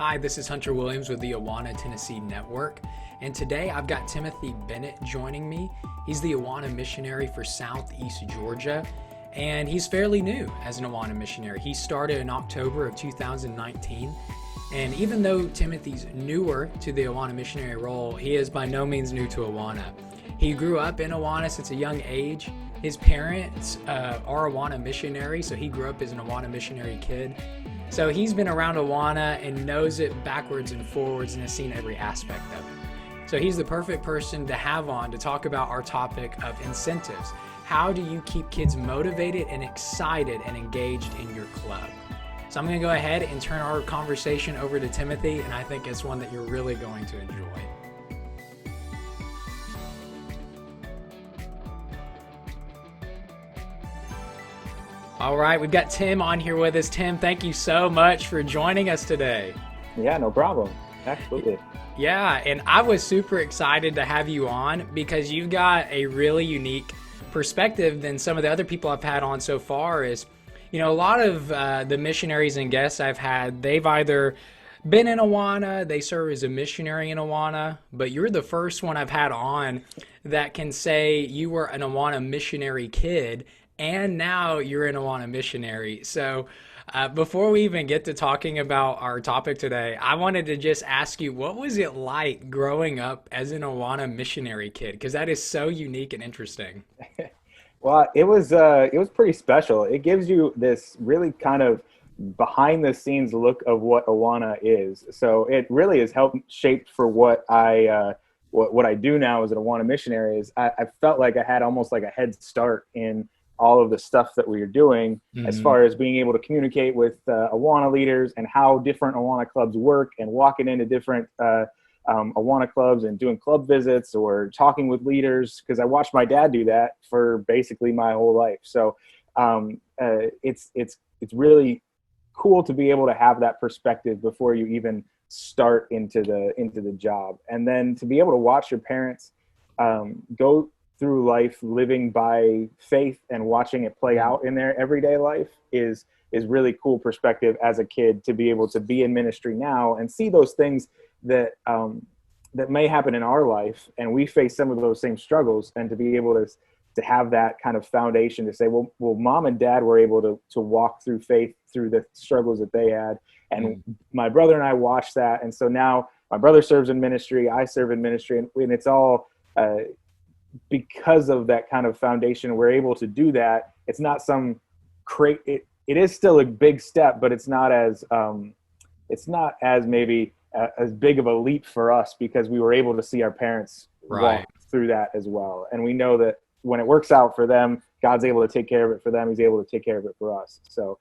Hi, this is Hunter Williams with the Awana Tennessee Network, and today I've got Timothy Bennett joining me. He's the Awana Missionary for Southeast Georgia, and he's fairly new as an Awana Missionary. He started in October of 2019, and even though Timothy's newer to the Awana Missionary role, he is by no means new to Awana. He grew up in Awana since a young age. His parents are Awana Missionary, so he grew up as an Awana Missionary kid. So he's been around Awana and knows it backwards and forwards and has seen every aspect of it. So he's the perfect person to have on to talk about our topic of incentives. How do you keep kids motivated and excited and engaged in your club? So I'm going to go ahead and turn our conversation over to Timothy, and I think it's one that you're really going to enjoy. All right, we've got Tim on here with us. Tim, thank you so much for joining us today. Yeah, no problem. Absolutely. Yeah, and I was super excited to have you on because you've got a really unique perspective than some of the other people I've had on so far. Is, you know, a lot of the missionaries and guests I've had, they've either been in Awana, they serve as a missionary in Awana, but you're the first one I've had on that can say you were an Awana missionary kid and now you're an Awana missionary. So before we even get to talking about our topic today, I wanted to just ask you, what was it like growing up as an Awana missionary kid? Because that is so unique and interesting. Well, it was pretty special. It gives you this really kind of behind the scenes look of what Awana is. So it really has helped shape for what I do now as an Awana missionary. Is I felt like I had almost like a head start in all of the stuff that we are doing, as far as being able to communicate with Awana leaders and how different Awana clubs work, and walking into different Awana clubs and doing club visits or talking with leaders, because I watched my dad do that for basically my whole life. So it's really cool to be able to have that perspective before you even start into the job, and then to be able to watch your parents go through life living by faith and watching it play out in their everyday life is really cool perspective as a kid, to be able to be in ministry now and see those things that that may happen in our life, and we face some of those same struggles, and to be able to have that kind of foundation to say, well, mom and dad were able to walk through faith through the struggles that they had, and my brother and I watched that, and so now my brother serves in ministry, I serve in ministry, and it's all because of that kind of foundation, we're able to do that. It's not some it is still a big step, but it's not as maybe as big of a leap for us, because we were able to see our parents walk through that as well. And we know that when it works out for them, God's able to take care of it for them. He's able to take care of it for us. So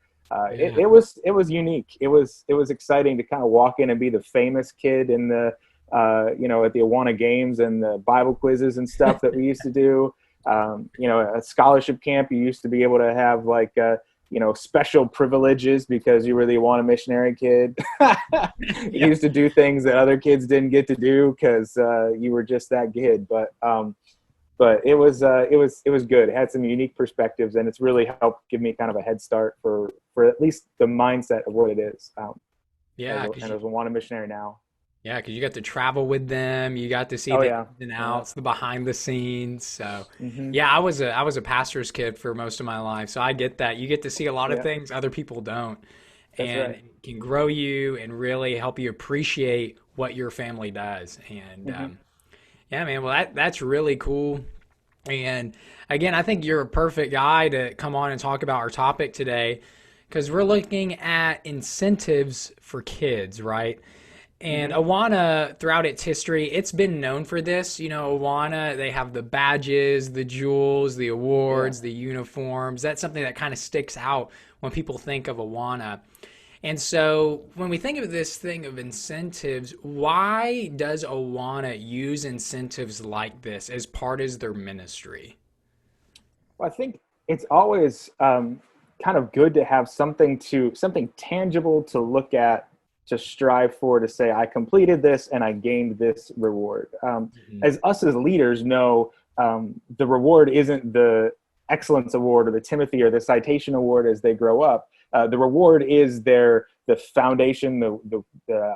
it was unique. It was exciting to kind of walk in and be the famous kid in the at the Awana games and the Bible quizzes and stuff that we used to do. A scholarship camp, you used to be able to have like, special privileges because you were the Awana missionary kid. You used to do things that other kids didn't get to do because you were just that kid. But it was good. It had some unique perspectives, and it's really helped give me kind of a head start for at least the mindset of what it is. As an Awana missionary now. Yeah, because you got to travel with them, you got to see the ins and outs, the behind the scenes. So, I was a pastor's kid for most of my life, so I get that. You get to see a lot of things other people don't, and it can grow you and really help you appreciate what your family does. And man, well, that's really cool. And again, I think you're a perfect guy to come on and talk about our topic today, because we're looking at incentives for kids, right? And Awana, throughout its history, it's been known for this. You know, Awana, they have the badges, the jewels, the awards, the uniforms. That's something that kind of sticks out when people think of Awana. And so when we think of this thing of incentives, why does Awana use incentives like this as part of their ministry? Well, I think it's always kind of good to have something tangible to look at, to strive for, to say, I completed this and I gained this reward. As leaders know, the reward isn't the Excellence Award or the Timothy or the Citation Award as they grow up. The reward is their the foundation, the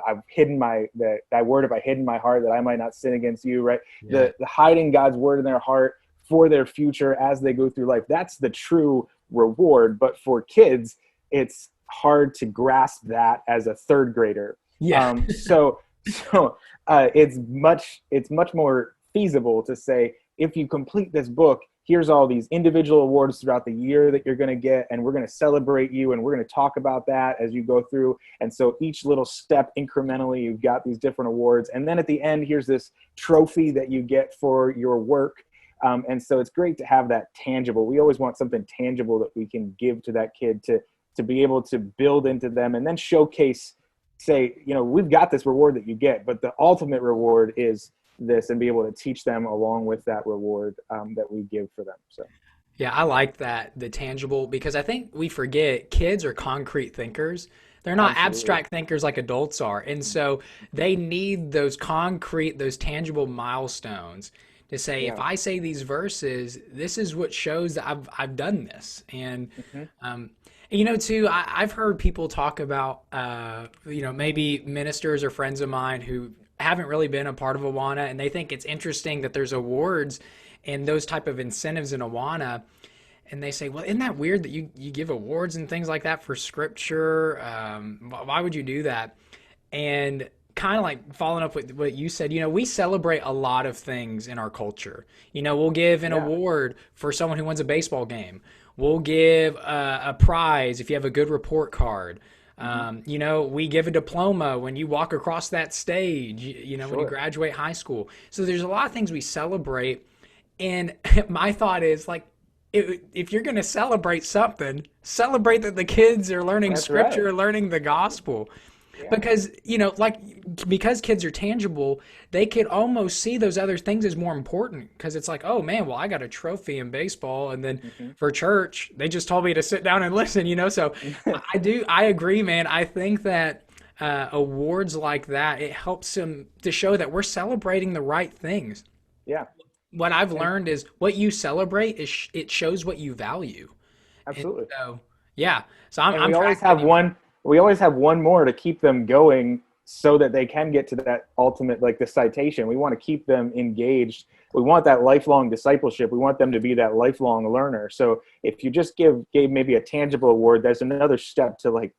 I've hidden thy word have I hidden in my heart that I might not sin against you, right? Yeah. The hiding God's word in their heart for their future as they go through life. That's the true reward. But for kids, it's hard to grasp that as a third grader. Yeah. It's much more feasible to say, if you complete this book, here's all these individual awards throughout the year that you're going to get, and we're going to celebrate you, and we're going to talk about that as you go through. And so each little step incrementally, you've got these different awards. And then at the end, here's this trophy that you get for your work. And so it's great to have that tangible. We always want something tangible that we can give to that kid to be able to build into them, and then showcase, say, we've got this reward that you get, but the ultimate reward is this, and be able to teach them along with that reward that we give for them. So Yeah, I like that, the tangible, because I think we forget kids are concrete thinkers. They're not Absolutely. abstract thinkers like adults are. And so they need those concrete, those tangible milestones to say, if I say these verses, this is what shows that I've done this. And too, I've heard people talk about, maybe ministers or friends of mine who haven't really been a part of Awana, and they think it's interesting that there's awards and those type of incentives in Awana. And they say, well, isn't that weird that you give awards and things like that for scripture? Why would you do that? And kind of like following up with what you said, we celebrate a lot of things in our culture. We'll give an award for someone who wins a baseball game. We'll give a prize if you have a good report card. We give a diploma when you walk across that stage, when you graduate high school. So there's a lot of things we celebrate. And my thought is, like, if you're going to celebrate something, celebrate that the kids are learning scripture, learning the gospel. Yeah. Because, because kids are tangible, they could almost see those other things as more important, because it's like, oh man, well, I got a trophy in baseball. And then for church, they just told me to sit down and listen, So I agree, man. I think that awards like that, it helps them to show that we're celebrating the right things. Yeah. What I've learned is what you celebrate it shows what you value. Absolutely. And so, yeah. So we always have one. We always have one more to keep them going, so that they can get to that ultimate, like the citation. We want to keep them engaged. We want that lifelong discipleship. We want them to be that lifelong learner. So if you just gave maybe a tangible award, there's another step to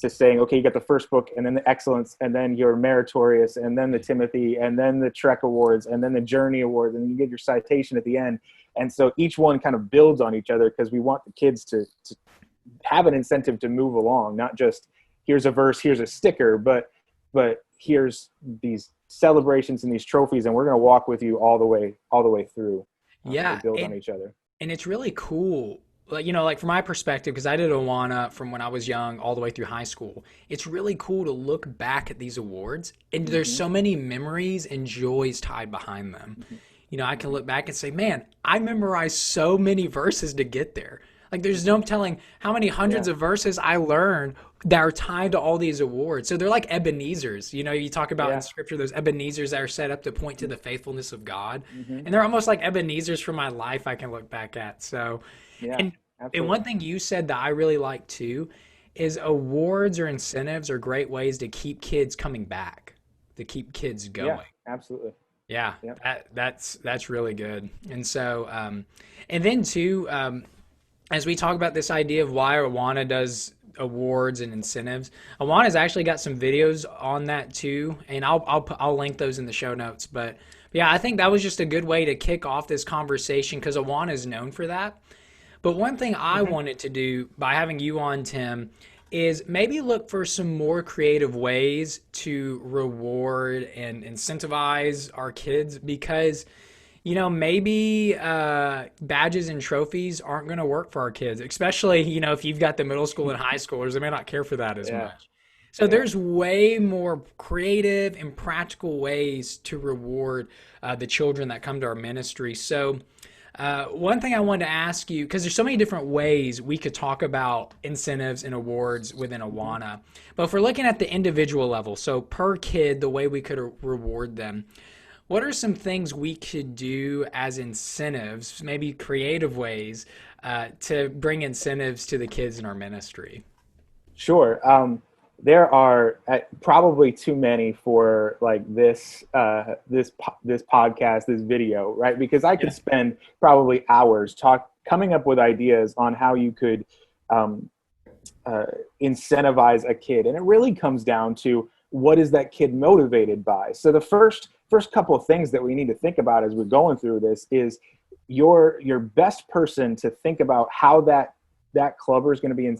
saying, okay, you got the first book, and then the excellence, and then your meritorious, and then the Timothy, and then the Trek awards, and then the Journey award, and you get your citation at the end. And so each one kind of builds on each other, because we want the kids to have an incentive to move along, not just here's a verse, here's a sticker, but here's these celebrations and these trophies, and we're going to walk with you all the way through. Build on each other. And it's really cool. Like from my perspective, because I did Awana from when I was young all the way through high school, it's really cool to look back at these awards, and there's so many memories and joys tied behind them. I can look back and say, man, I memorized so many verses to get there. Like, there's no telling how many hundreds of verses I learned that are tied to all these awards. So they're like Ebenezer's. You talk about in scripture, those Ebenezer's that are set up to point to the faithfulness of God. And they're almost like Ebenezer's for my life I can look back at. So, and one thing you said that I really like too is awards or incentives are great ways to keep kids coming back, to keep kids going. Yeah, absolutely. Yeah, that's really good. And so, and then too, as we talk about this idea of why Awana does awards and incentives, Awana's actually got some videos on that too, and I'll link those in the show notes. But yeah, I think that was just a good way to kick off this conversation, because Awana is known for that. But one thing I wanted to do by having you on, Tim, is maybe look for some more creative ways to reward and incentivize our kids, because maybe badges and trophies aren't going to work for our kids, especially, if you've got the middle school and high schoolers, they may not care for that as much. So there's way more creative and practical ways to reward the children that come to our ministry. So one thing I wanted to ask you, because there's so many different ways we could talk about incentives and awards within Awana, but if we're looking at the individual level, so per kid, the way we could reward them, what are some things we could do as incentives, maybe creative ways, to bring incentives to the kids in our ministry? Sure. there are probably too many for like this podcast, this video, right? Because I could spend probably hours coming up with ideas on how you could um, incentivize a kid, and it really comes down to what is that kid motivated by. So the first couple of things that we need to think about as we're going through this is your best person to think about how that clubber is going to be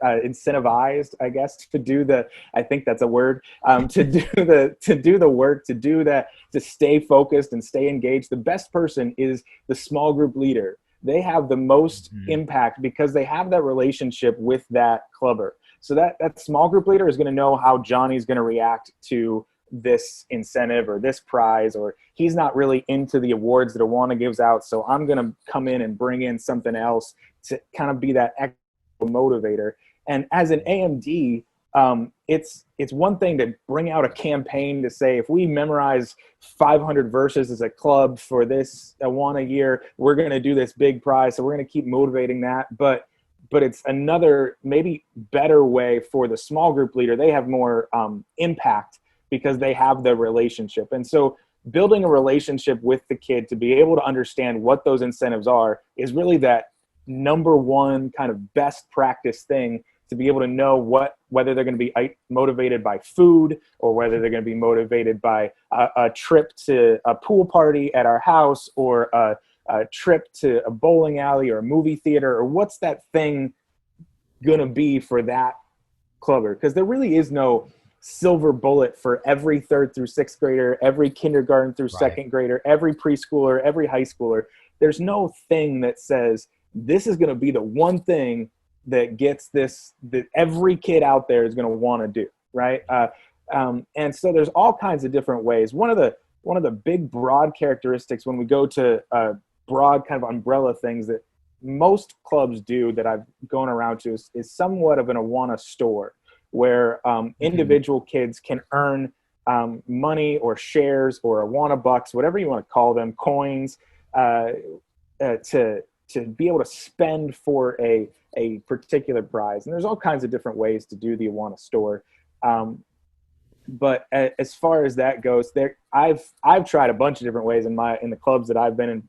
incentivized, I guess, to do the, I think that's a word, to do the work, to stay focused and stay engaged. The best person is the small group leader. They have the most impact because they have that relationship with that clubber. So that small group leader is going to know how Johnny's going to react to this incentive or this prize, or he's not really into the awards that Awana gives out, so I'm going to come in and bring in something else to kind of be that extra motivator. And as an AMD, it's one thing to bring out a campaign to say, if we memorize 500 verses as a club for this Awana year, we're going to do this big prize. So we're going to keep motivating that. But it's another maybe better way for the small group leader. They have more impact because they have the relationship. And so building a relationship with the kid to be able to understand what those incentives are is really that number one kind of best practice thing, to be able to know whether they're going to be motivated by food, or whether they're going to be motivated by a trip to a pool party at our house, or a trip to a bowling alley or a movie theater, or what's that thing going to be for that clubber. Because there really is no silver bullet for every 3rd through 6th grader, every kindergarten through 2nd grader, every preschooler, every high schooler. There's no thing that says this is going to be the one thing that gets this, that every kid out there is going to want to do, right? And so there's all kinds of different ways. One of the big broad characteristics when we go to broad kind of umbrella things that most clubs do that I've gone around to is somewhat of an Awana store, where individual kids can earn money or shares or Awana bucks, whatever you want to call them, coins, to be able to spend for a particular prize. And there's all kinds of different ways to do the Awana store. But as far as that goes, I've tried a bunch of different ways in the clubs that I've been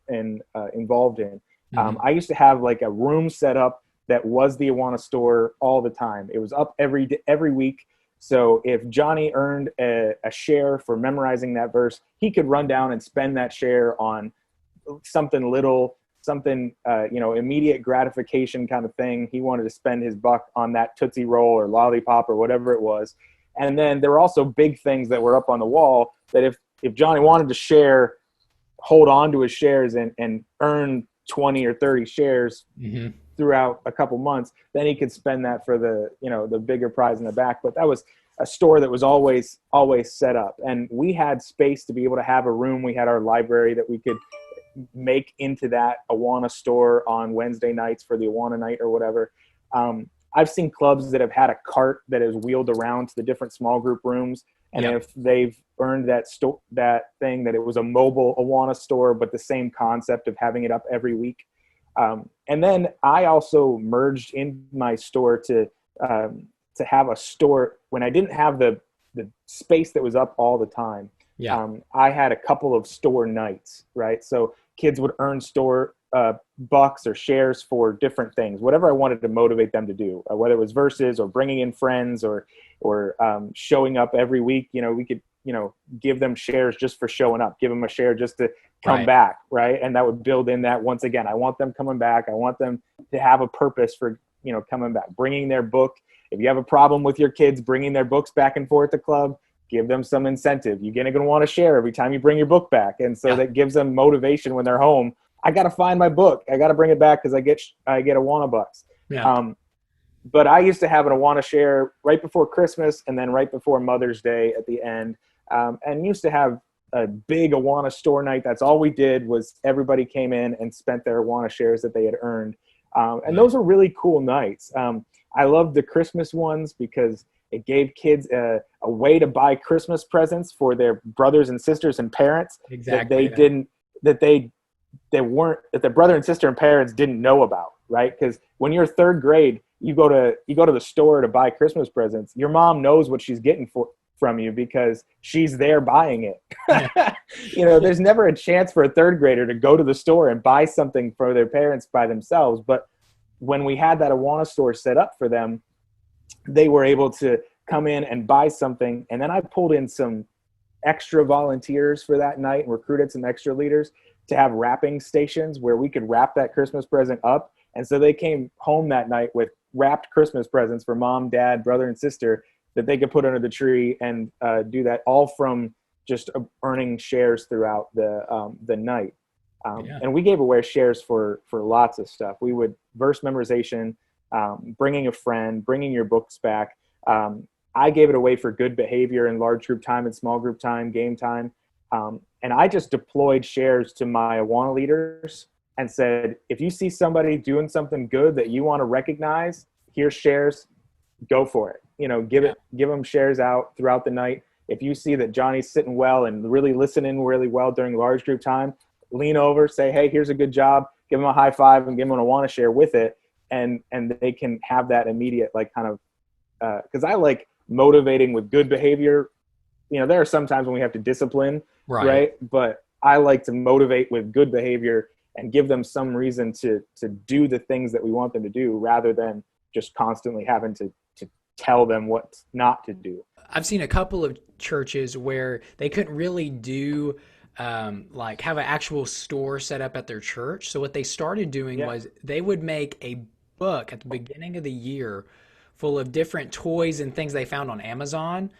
involved in. I used to have like a room set up that was the Awana store all the time. It was up every week. So if Johnny earned a share for memorizing that verse, he could run down and spend that share on something little, something, immediate gratification kind of thing. He wanted to spend his buck on that Tootsie Roll or lollipop or whatever it was. And then there were also big things that were up on the wall that if Johnny wanted to hold on to his shares and earn 20 or 30 shares throughout a couple months, then he could spend that for the bigger prize in the back. But that was a store that was always set up. And we had space to be able to have a room. We had our library that we could make into that Awana store on Wednesday nights for the Awana night or whatever. I've seen clubs that have had a cart that is wheeled around to the different small group rooms. And if they've earned that thing, that it was a mobile Awana store, but the same concept of having it up every week. And then I also merged in my store to have a store when I didn't have the space that was up all the time. I had a couple of store nights, right? So kids would earn store bucks or shares for different things, whatever I wanted to motivate them to do, whether it was verses or bringing in friends or showing up every week. We could, give them shares just for showing up, give them a share just to come back. Right. And that would build in that once again, I want them coming back. I want them to have a purpose for, coming back, bringing their book. If you have a problem with your kids bringing their books back and forth to club, give them some incentive. You're going to want to share every time you bring your book back. And so that gives them motivation when they're home. I got to find my book. I got to bring it back because I get Awana bucks. But I used to have an Awana share right before Christmas and then right before Mother's Day at the end. And used to have a big Awana store night. That's all we did was everybody came in and spent their Awana shares that they had earned. And those are really cool nights. I loved the Christmas ones because it gave kids a way to buy Christmas presents for their brothers and sisters and parents that their brother and sister and parents didn't know about, right? Because when you're 3rd grade, you go to the store to buy Christmas presents, your mom knows what she's getting from you because she's there buying it. Yeah. There's never a chance for a third grader to go to the store and buy something for their parents by themselves. But when we had that Awana store set up for them, they were able to come in and buy something. And then I pulled in some extra volunteers for that night and recruited some extra leaders to have wrapping stations where we could wrap that Christmas present up. And so they came home that night with wrapped Christmas presents for mom, dad, brother, and sister that they could put under the tree and do that, all from just earning shares throughout the night. And we gave away shares for lots of stuff. We would verse memorization, bringing a friend, bringing your books back. I gave it away for good behavior and large group time and small group time, game time. And I just deployed shares to my Awana leaders and said, if you see somebody doing something good that you want to recognize, here's shares, go for it. Give them shares out throughout the night. If you see that Johnny's sitting well and really listening really well during large group time, lean over, say, hey, here's a good job, give them a high five and give them a Awana share with it. And they can have that immediate, like, kind of, because I like motivating with good behavior. There are some times when we have to discipline, right? But I like to motivate with good behavior and give them some reason to do the things that we want them to do, rather than just constantly having to tell them what not to do. I've seen a couple of churches where they couldn't really do like have an actual store set up at their church. So what they started doing was they would make a book at the beginning of the year full of different toys and things they found on Amazon,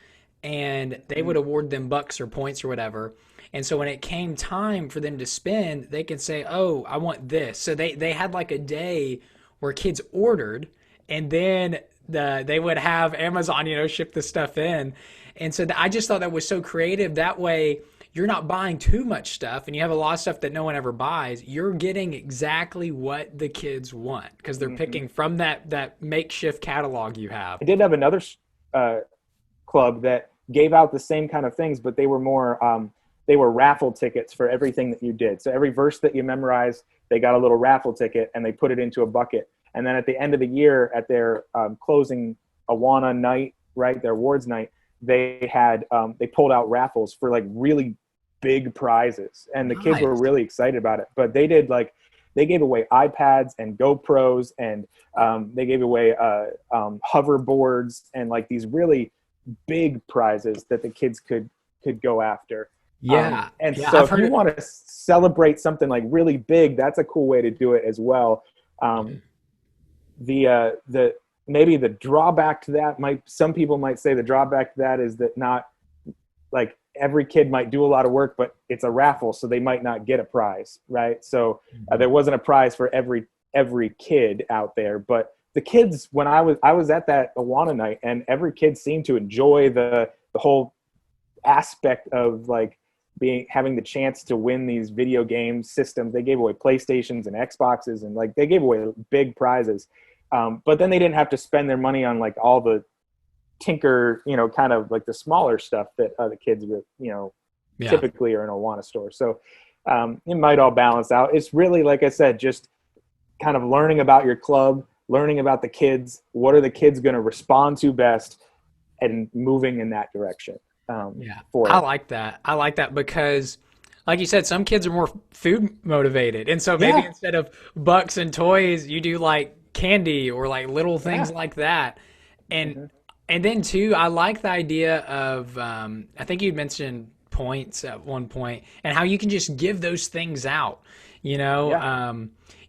and they would award them bucks or points or whatever. And so when it came time for them to spend, they could say, oh, I want this. So they had like a day where kids ordered, and then they would have Amazon, ship the stuff in. And so I just thought that was so creative. That way you're not buying too much stuff, and you have a lot of stuff that no one ever buys. You're getting exactly what the kids want because they're picking from that makeshift catalog you have. I did have another club that gave out the same kind of things, but they were more they were raffle tickets for everything that you did. So every verse that you memorized, they got a little raffle ticket and they put it into a bucket. And then at the end of the year, at their closing Awana night, right, their awards night, they had they pulled out raffles for like really big prizes, and the kids were really excited about it. But they did they gave away iPads and GoPros, and they gave away hoverboards and like these really big prizes that the kids could go after. So if you want to celebrate something like really big, that's a cool way to do it as well. The maybe the drawback to that some people might say the drawback to that is that not like every kid might do a lot of work, but it's a raffle, so they might not get a prize, right? So there wasn't a prize for every kid out there, but the kids, when I was at that Awana night, and every kid seemed to enjoy the whole aspect of like having the chance to win these video game systems. They gave away PlayStations and Xboxes, and like they gave away big prizes. But then they didn't have to spend their money on like all the tinker, kind of like the smaller stuff that the kids with, typically are in a Awana store. So it might all balance out. It's really, like I said, just kind of learning about your club, learning about the kids. What are the kids going to respond to best, and moving in that direction. I like that because, like you said, some kids are more food motivated, and so maybe instead of bucks and toys, you do like candy or like little things like that. And then too, I like the idea of I think you'd mentioned points at one point, and how you can just give those things out.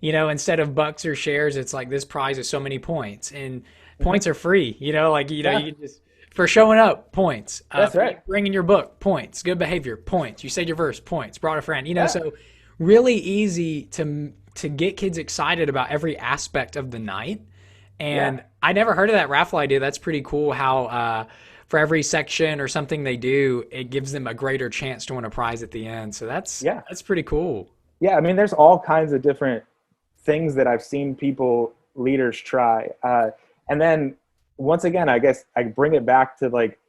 Instead of bucks or shares, it's like this prize is so many points, and points are free. You can just. For showing up, points. That's right. Bringing your book, points. Good behavior, points. You said your verse, points. Brought a friend. So really easy to get kids excited about every aspect of the night. And I never heard of that raffle idea. That's pretty cool how for every section or something they do, it gives them a greater chance to win a prize at the end. So that's pretty cool. Yeah, I mean, there's all kinds of different things that I've seen leaders try. And then once again, I guess I bring it back to like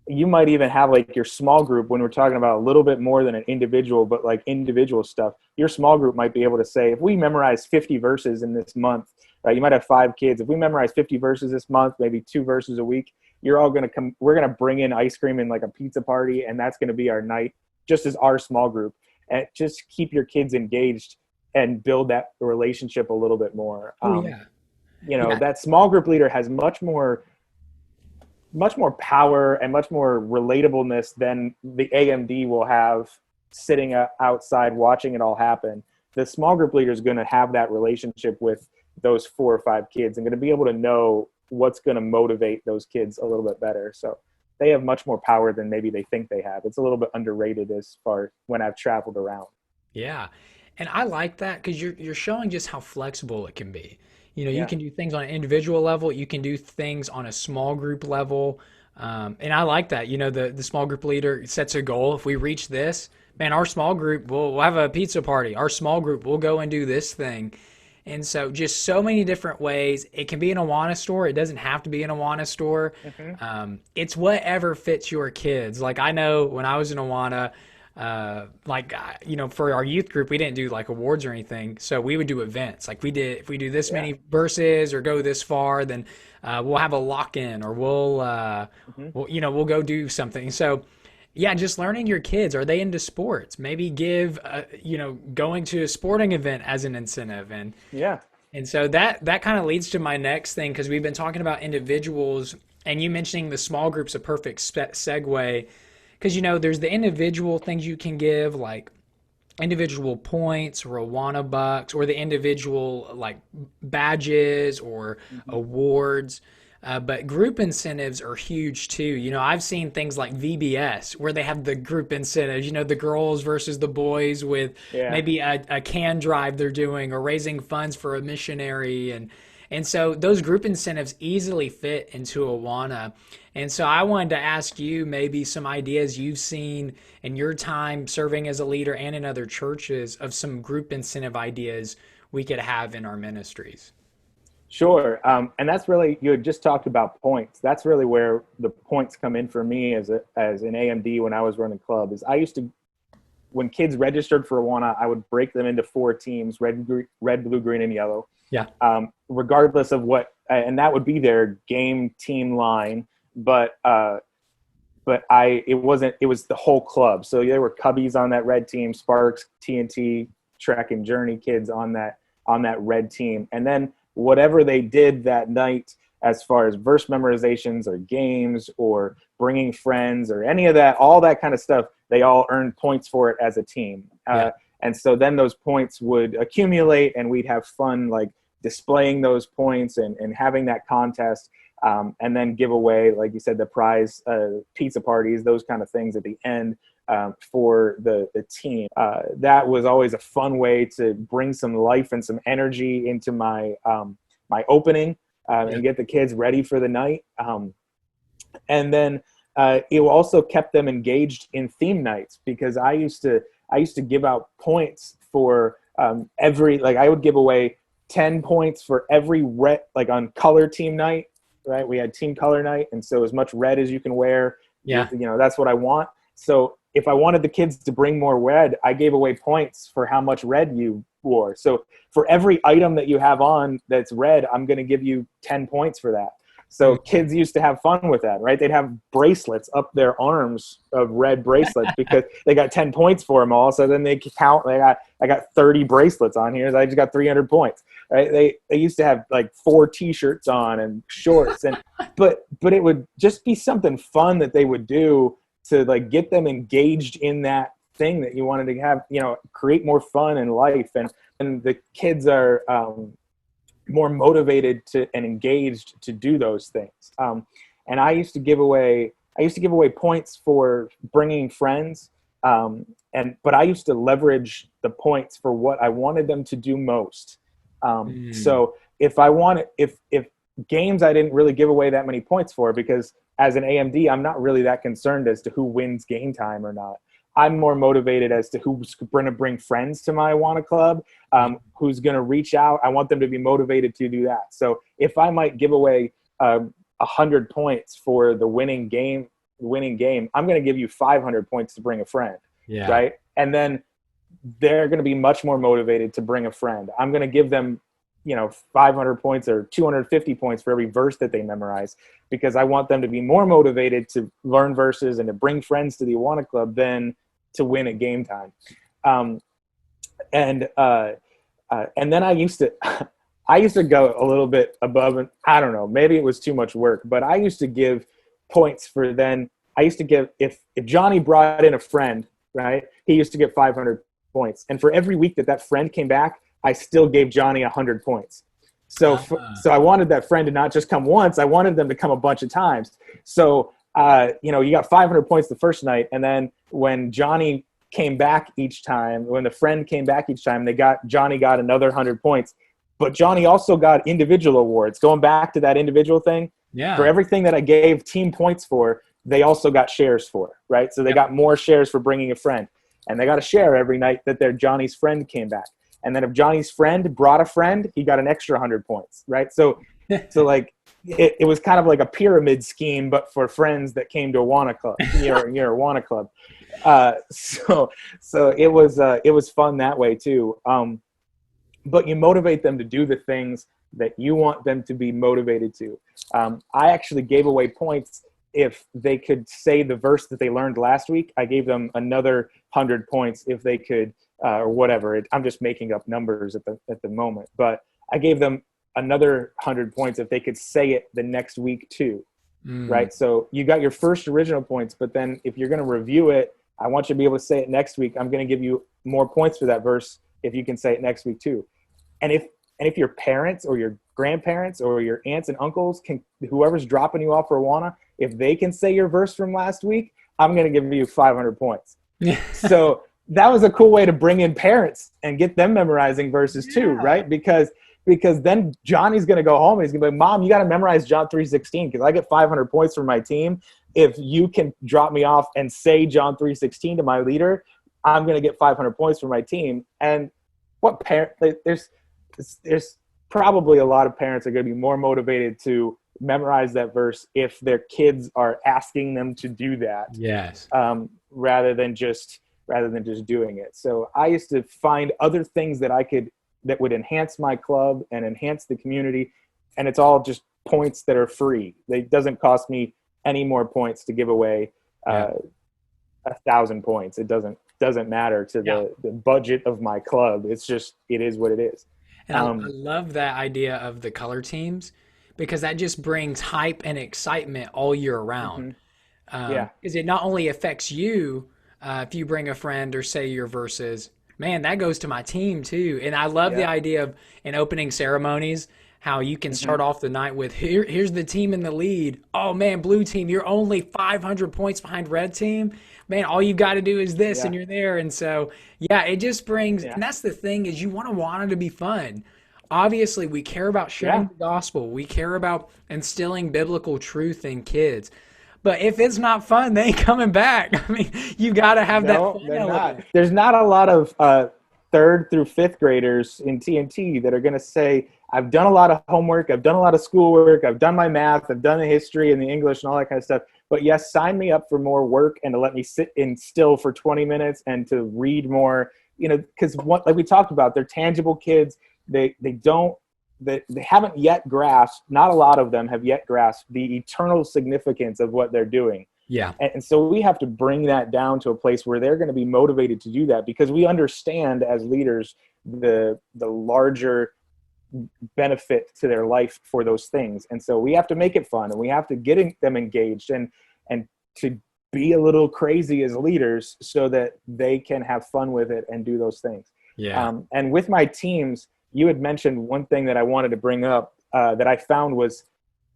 you might even have like your small group when we're talking about a little bit more than an individual, but like individual stuff. Your small group might be able to say, if we memorize 50 verses in this month, right? You might have 5 kids. If we memorize 50 verses this month, maybe 2 verses a week, you're all going to come. We're going to bring in ice cream and like a pizza party, and that's going to be our night, just as our small group. And just keep your kids engaged and build that relationship a little bit more. Oh yeah. That small group leader has much more power and much more relatableness than the AMD will have sitting outside watching it all happen. The small group leader is going to have that relationship with those 4 or 5 kids and going to be able to know what's going to motivate those kids a little bit better. So they have much more power than maybe they think they have. It's a little bit underrated as far as when I've traveled around. Yeah. And I like that because you're showing just how flexible it can be. You can do things on an individual level. You can do things on a small group level. And I like that. The small group leader sets a goal. If we reach this, man, our small group, we'll have a pizza party. Our small group will go and do this thing. And so just so many different ways. It can be an Awana store. It doesn't have to be an Awana store. Mm-hmm. It's whatever fits your kids. Like I know when I was in Awana, for our youth group, we didn't do like awards or anything. So we would do events. Like if we do this many verses or go this far, then we'll have a lock-in or we'll go do something. So yeah, just learning your kids. Are they into sports? Maybe give, going to a sporting event as an incentive. And so that kind of leads to my next thing, because we've been talking about individuals and you mentioning the small group's a perfect segue. Because, there's the individual things you can give, like individual points or Awana bucks, or the individual like badges or awards. But group incentives are huge too. I've seen things like VBS where they have the group incentives, the girls versus the boys with maybe a can drive they're doing or raising funds for a missionary. And so those group incentives easily fit into Awana. And so I wanted to ask you maybe some ideas you've seen in your time serving as a leader and in other churches of some group incentive ideas we could have in our ministries. Sure. And that's really, you had just talked about points. That's really where the points come in for me as an AMD when I was running club. Is I used to, when kids registered for Awana, I would break them into 4 teams, red, blue, green, and yellow. Yeah. Regardless of what, and that would be their game team line, but it was the whole club. So there were Cubbies on that red team, Sparks, TNT, Trek, and Journey kids on that red team. And then whatever they did that night, as far as verse memorizations or games or bringing friends or any of that, all that kind of stuff, they all earned points for it as a team. And so then those points would accumulate and we'd have fun, like displaying those points and having that contest, and then give away, like you said, the prize, pizza parties, those kind of things at the end for the team. That was always a fun way to bring some life and some energy into my opening and get the kids ready for the night. And then it also kept them engaged in theme nights, because I used to give out points for I would give away 10 points for every red, like on color team night, right? We had team color night. And so as much red as you can wear, that's what I want. So if I wanted the kids to bring more red, I gave away points for how much red you wore. So for every item that you have on that's red, I'm going to give you 10 points for that. So kids used to have fun with that, right? They'd have bracelets up their arms of red bracelets because they got 10 points for them all. So then they count, I got 30 bracelets on here. So I just got 300 points, right? They used to have like 4 t-shirts on and shorts, but it would just be something fun that they would do to like get them engaged in that thing that you wanted to have, create more fun in life. And the kids are, more motivated and engaged to do those things. And I used to give away points for bringing friends. But I used to leverage the points for what I wanted them to do most. So if games, I didn't really give away that many points for, because as an AMD, I'm not really that concerned as to who wins game time or not. I'm more motivated as to who's going to bring friends to my Awana club, who's going to reach out. I want them to be motivated to do that. So if I might give away 100 points for the winning game winning game, I'm going to give you 500 points to bring a friend. Yeah. Right. And then they're going to be much more motivated to bring a friend. I'm going to give them, 500 points or 250 points for every verse that they memorize, because I want them to be more motivated to learn verses and to bring friends to the Awana Club than to win at game time. And then I used to go a little bit above, and I don't know, maybe it was too much work, but I used to give points for then. I used to give, if Johnny brought in a friend, right, he used to get 500 points. And for every week that friend came back, I still gave Johnny 100 points. So I wanted that friend to not just come once. I wanted them to come a bunch of times. So, you got 500 points the first night. And then when Johnny came back each time, when the friend came back each time, Johnny got another 100 points. But Johnny also got individual awards. Going back to that individual thing, for everything that I gave team points for, they also got shares for, right? So they got more shares for bringing a friend. And they got a share every night that Johnny's friend came back. And then if Johnny's friend brought a friend, he got an extra 100 points, right? So like it was kind of like a pyramid scheme, but for friends that came to Awana Club, your Awana Club. So it was fun that way too. But you motivate them to do the things that you want them to be motivated to. I actually gave away points if they could say the verse that they learned last week. I gave them another 100 points if they could, or whatever. I'm just making up numbers at the moment, but I gave them another 100 points if they could say it the next week too. Right? So you got your first original points, but then if you're going to review it, I want you to be able to say it next week. I'm going to give you more points for that verse if you can say it next week too. And if your parents or your grandparents or your aunts and uncles whoever's dropping you off for Awana, if they can say your verse from last week, I'm going to give you 500 points. So that was a cool way to bring in parents and get them memorizing verses too, right? Because then Johnny's going to go home and he's going to be like, Mom, you got to memorize John 3:16 because I get 500 points from my team. If you can drop me off and say John 3:16 to my leader, I'm going to get 500 points from my team. And what parent? There's probably a lot of parents are going to be more motivated to memorize that verse if their kids are asking them to do that. Yes. Rather than just doing it. So I used to find other things that would enhance my club and enhance the community. And it's all just points that are free. It doesn't cost me any more points to give away 1,000 points. It doesn't matter to the budget of my club. It's just, it is what it is. And I love that idea of the color teams because that just brings hype and excitement all year round. Because it not only affects you, if you bring a friend or say your verses, man, that goes to my team too. And I love the idea of in opening ceremonies, how you can start off the night with, here's the team in the lead. Oh man, blue team, you're only 500 points behind red team. Man, all you got to do is this and you're there. And so, it just brings, and that's the thing is you want it to be fun. Obviously, we care about sharing the gospel. We care about instilling biblical truth in kids. But if it's not fun, they ain't coming back. I mean, you got to have that fun element. There's not a lot of 3rd through 5th graders in TNT that are going to say, I've done a lot of homework, I've done a lot of schoolwork, I've done my math, I've done the history and the English and all that kind of stuff. But yes, sign me up for more work and to let me sit in still for 20 minutes and to read more, because like we talked about, they're tangible kids. They haven't yet grasped, not a lot of them have yet grasped the eternal significance of what they're doing. Yeah. And so we have to bring that down to a place where they're going to be motivated to do that because we understand as leaders the larger benefit to their life for those things. And so we have to make it fun and we have to get them engaged and to be a little crazy as leaders so that they can have fun with it and do those things. Yeah. And with my teams, you had mentioned one thing that I wanted to bring up that I found was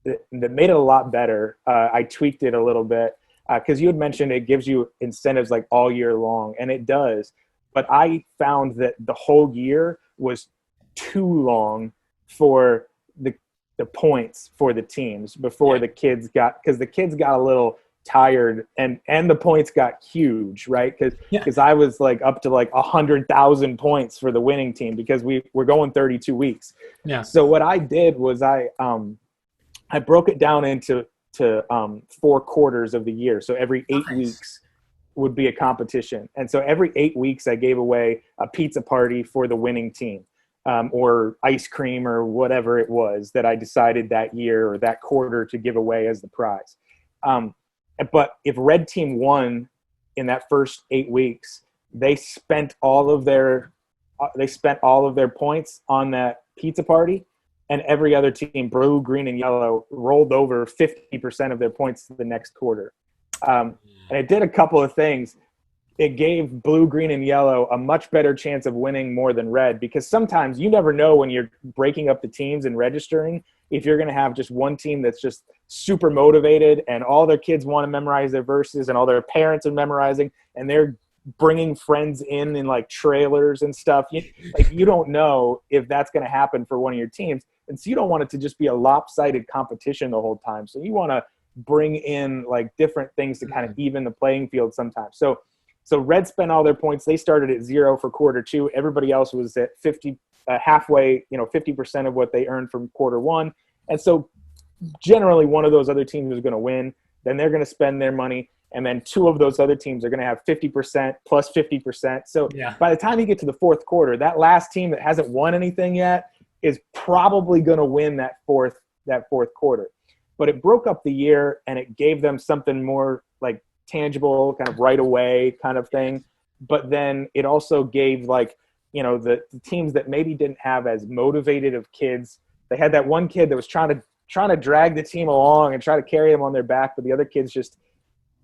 that made it a lot better. I tweaked it a little bit because you had mentioned it gives you incentives like all year long, and it does. But I found that the whole year was too long for the points for the teams before the kids got a little tired and the points got huge, right? Because I was like up to like 100,000 points for the winning team because we're going 32 weeks. Yeah. So what I did was I broke it down into to 4 quarters of the year. So every 8 weeks would be a competition. And so every 8 weeks I gave away a pizza party for the winning team, or ice cream or whatever it was that I decided that year or that quarter to give away as the prize. But if red team won in that first 8 weeks, they spent all of their points on that pizza party, and every other team, blue, green, and yellow, rolled over 50% of their points to the next quarter. And it did a couple of things. It gave blue, green, and yellow a much better chance of winning more than red, because sometimes you never know when you're breaking up the teams and registering if you're going to have just one team that's just super motivated and all their kids want to memorize their verses and all their parents are memorizing and they're bringing friends in like trailers and stuff. You don't know if that's going to happen for one of your teams. And so you don't want it to just be a lopsided competition the whole time. So you want to bring in like different things to kind of even the playing field sometimes. So red spent all their points. They started at 0 for quarter 2. Everybody else was at 50, halfway, 50% of what they earned from quarter 1. And so generally one of those other teams is going to win. Then they're going to spend their money. And then 2 of those other teams are going to have 50% plus 50%. So by the time you get to the fourth quarter, that last team that hasn't won anything yet is probably going to win that fourth quarter. But it broke up the year and it gave them something more like tangible, kind of right away kind of thing. But then it also gave like, the teams that maybe didn't have as motivated of kids. They had that one kid that was trying to drag the team along and try to carry them on their back, but the other kids just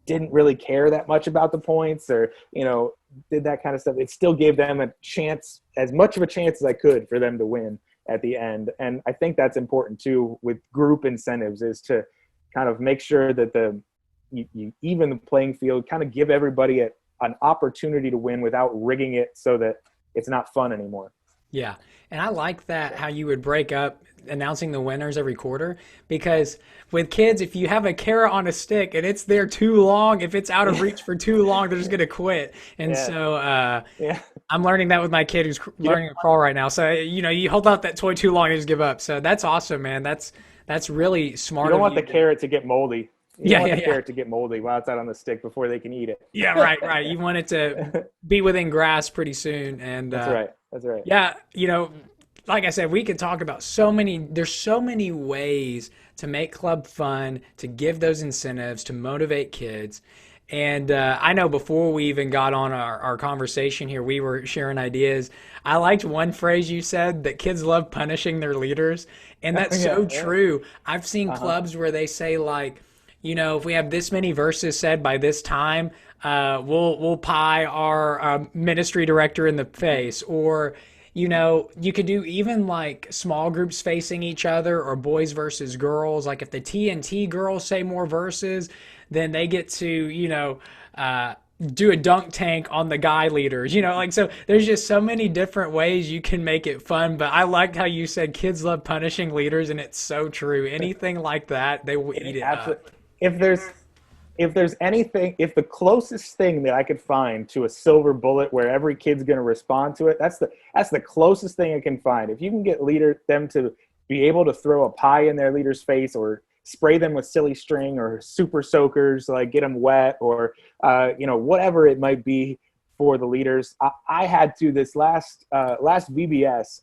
didn't really care that much about the points or, did that kind of stuff. It still gave them a chance, as much of a chance as I could, for them to win at the end. And I think that's important too with group incentives, is to kind of make sure that you even the playing field, kind of give everybody an opportunity to win without rigging it so that it's not fun anymore. Yeah. And I like that, how you would break up announcing the winners every quarter, because with kids, if you have a carrot on a stick and it's there too long, if it's out of reach for too long, they're just going to quit. And so I'm learning that with my kid who's learning to crawl right now. So, you hold out that toy too long, you just give up. So that's awesome, man. That's really smart. You don't want the carrot to get moldy. You want the carrot to get moldy while it's out on the stick before they can eat it. Yeah, right. You want it to be within grass pretty soon. And That's right. Yeah, like I said, we could talk about there's so many ways to make club fun, to give those incentives, to motivate kids. And I know before we even got on our conversation here, we were sharing ideas. I liked one phrase you said, that kids love punishing their leaders. And that's so true. I've seen clubs where they say like, if we have this many verses said by this time, we'll pie our ministry director in the face. Or, you could do even like small groups facing each other, or boys versus girls. Like if the TNT girls say more verses, then they get to, do a dunk tank on the guy leaders, so there's just so many different ways you can make it fun. But I liked how you said kids love punishing leaders, and it's so true. Anything like that, they will eat it up. If the closest thing that I could find to a silver bullet where every kid's going to respond to it, that's the closest thing I can find. If you can get them to be able to throw a pie in their leader's face, or spray them with silly string, or super soakers, like get them wet, or whatever it might be for the leaders. I had to this last VBS.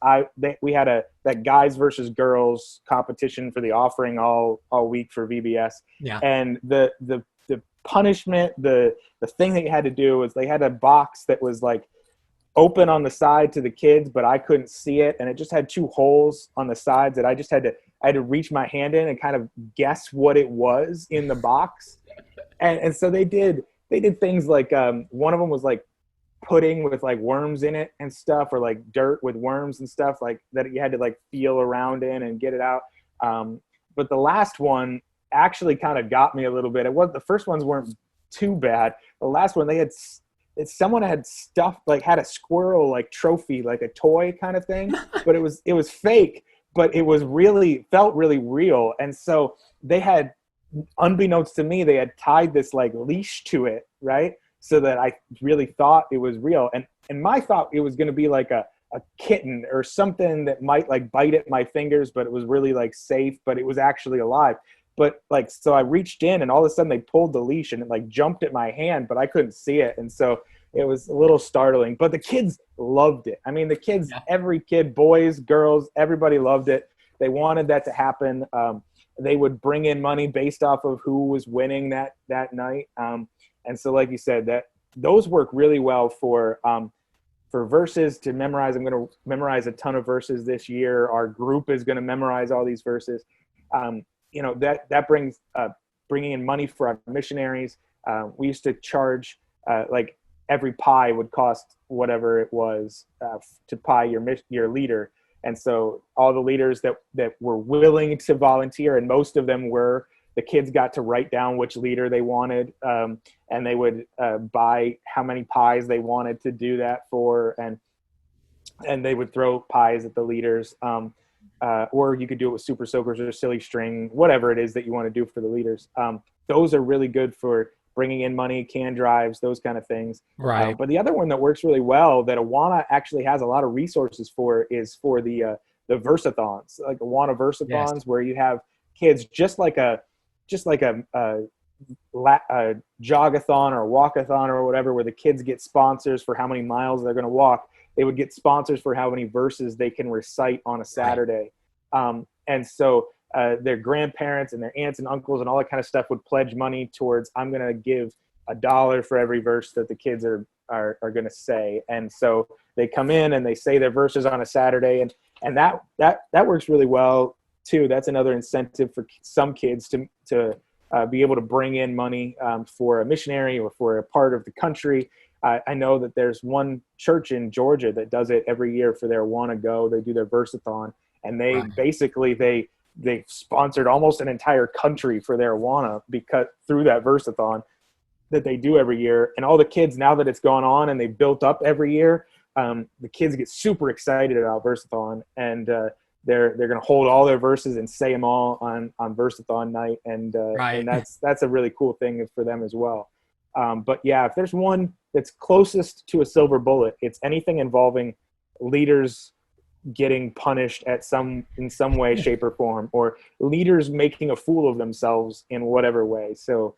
We had that guys versus girls competition for the offering all week for VBS. Yeah. And the punishment, the thing that you had to do was they had a box that was like open on the side to the kids, but I couldn't see it, and it just had 2 holes on the sides that I had to reach my hand in and kind of guess what it was in the box. And so they did things like one of them was like pudding with like worms in it and stuff, or like dirt with worms and stuff like that you had to like feel around in and get it out. But the last one actually kind of got me a little bit. The first ones weren't too bad. The last one, someone had stuffed, like had a squirrel like trophy, like a toy kind of thing, but it was fake, but felt really real. And so they had, unbeknownst to me, they had tied this like leash to it, right? So that I really thought it was real. And my thought, it was going to be like a kitten or something that might like bite at my fingers, but it was really like safe, but it was actually alive. but like, so I reached in and all of a sudden they pulled the leash and it like jumped at my hand, but I couldn't see it. And so it was a little startling, but the kids loved it. I mean, the kids, every kid, boys, girls, everybody loved it. They wanted that to happen. They would bring in money based off of who was winning that night. And so, like you said, that those work really well for verses to memorize. I'm going to memorize a ton of verses this year. Our group is going to memorize all these verses. That brings bringing in money for our missionaries. We used to charge like every pie would cost whatever it was to pie your leader. And so all the leaders that were willing to volunteer, and most of them were, the kids got to write down which leader they wanted, and they would buy how many pies they wanted to do that for, and they would throw pies at the leaders. Or you could do it with super soakers or silly string, whatever it is that you want to do for the leaders. Those are really good for bringing in money, can drives, those kind of things. Right. But the other one that works really well that Awana actually has a lot of resources for is for the versathons, like Awana versathons, where you have kids just like a jogathon or a walkathon or whatever, where the kids get sponsors for how many miles they're going to walk. They would get sponsors for how many verses they can recite on a Saturday. And so their grandparents and their aunts and uncles and all that kind of stuff would pledge money towards, I'm going to give $1 for every verse that the kids are going to say. And so they come in and they say their verses on a Saturday, and that works really well too. That's another incentive for some kids to be able to bring in money for a missionary or for a part of the country. I know that there's one church in Georgia that does it every year for their Wanna Go. They do their versathon, and they basically they sponsored almost an entire country for their Awana because through that versathon that they do every year. And all the kids, now that it's gone on and they built up every year, the kids get super excited about versathon, and they're going to hold all their verses and say them all on versathon night. And that's a really cool thing for them as well. But yeah, if there's one that's closest to a silver bullet, it's anything involving leaders getting punished in some way, shape, or form, or leaders making a fool of themselves in whatever way. So,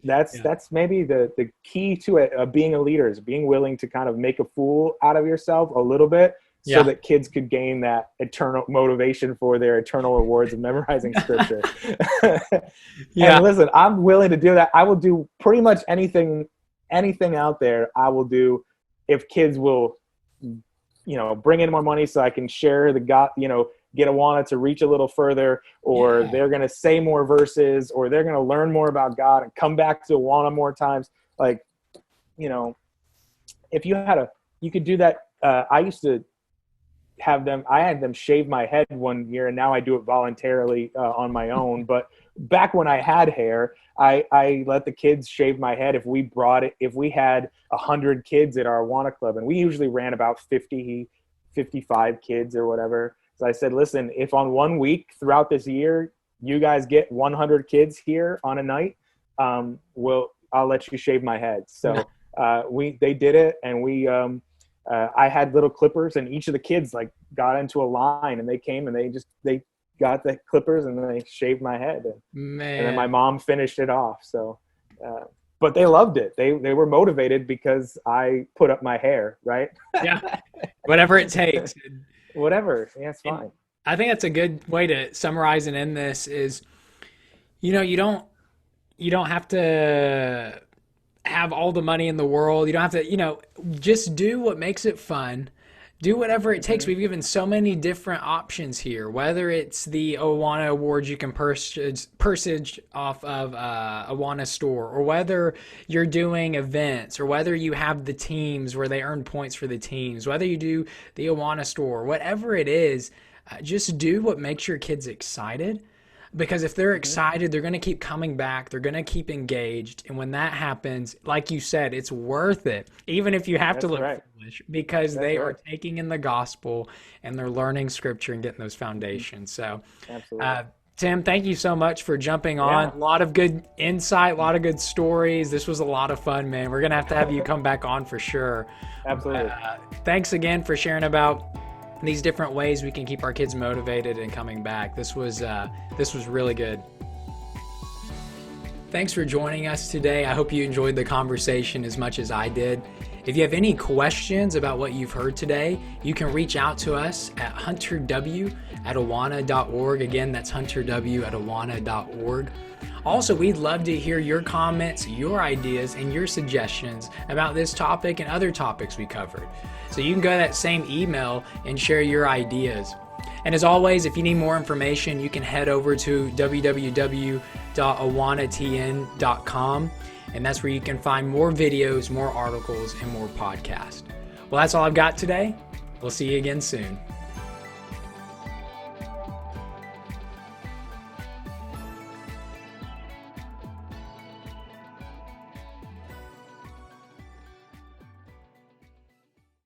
that's maybe the key to it, being a leader, is being willing to kind of make a fool out of yourself a little bit, so that kids could gain that eternal motivation for their eternal rewards of memorizing scripture. And listen, I'm willing to do that. I will do pretty much anything out there. I will do if kids will, bring in more money so I can share the God, get Awana to reach a little further, or they're going to say more verses, or they're going to learn more about God and come back to Awana more times. Like, if you could do that. I used to I had them shave my head one year, and now I do it voluntarily on my own. But back when I had hair, I let the kids shave my head if we had 100 kids at our Awana club, and we usually ran about 50, 55 kids or whatever. So I said, listen, if on 1 week throughout this year, you guys get 100 kids here on a night, I'll let you shave my head. So they did it, and I had little clippers, and each of the kids got into a line, and they came and they got the clippers and then they shaved my head. And then my mom finished it off. So, but they loved it. They were motivated because I put up my hair, right? Yeah. Whatever it takes. Whatever. Yeah, it's fine. And I think that's a good way to summarize and end this is, you don't have to have all the money in the world. You don't have to, just do what makes it fun. Do whatever it takes. We've given so many different options here, whether it's the Awana Awards you can purchase off of Awana store, or whether you're doing events, or whether you have the teams where they earn points for the teams, whether you do the Awana store, whatever it is, just do what makes your kids excited. Because if they're excited, they're going to keep coming back. They're going to keep engaged. And when that happens, like you said, it's worth it. Even if you have to look foolish, because they are taking in the gospel and they're learning scripture and getting those foundations. So, Tim, thank you so much for jumping on. A lot of good insight, a lot of good stories. This was a lot of fun, man. We're going to have you come back on for sure. Absolutely. Thanks again for sharing about and these different ways we can keep our kids motivated and coming back. This was really good. Thanks for joining us today. I hope you enjoyed the conversation as much as I did. If you have any questions about what you've heard today, you can reach out to us at hunterw@awana.org. Again, that's hunterw@awana.org. Also, we'd love to hear your comments, your ideas, and your suggestions about this topic and other topics we covered. So you can go to that same email and share your ideas. And as always, if you need more information, you can head over to www.awanatn.com, and that's where you can find more videos, more articles, and more podcasts. Well, that's all I've got today. We'll see you again soon.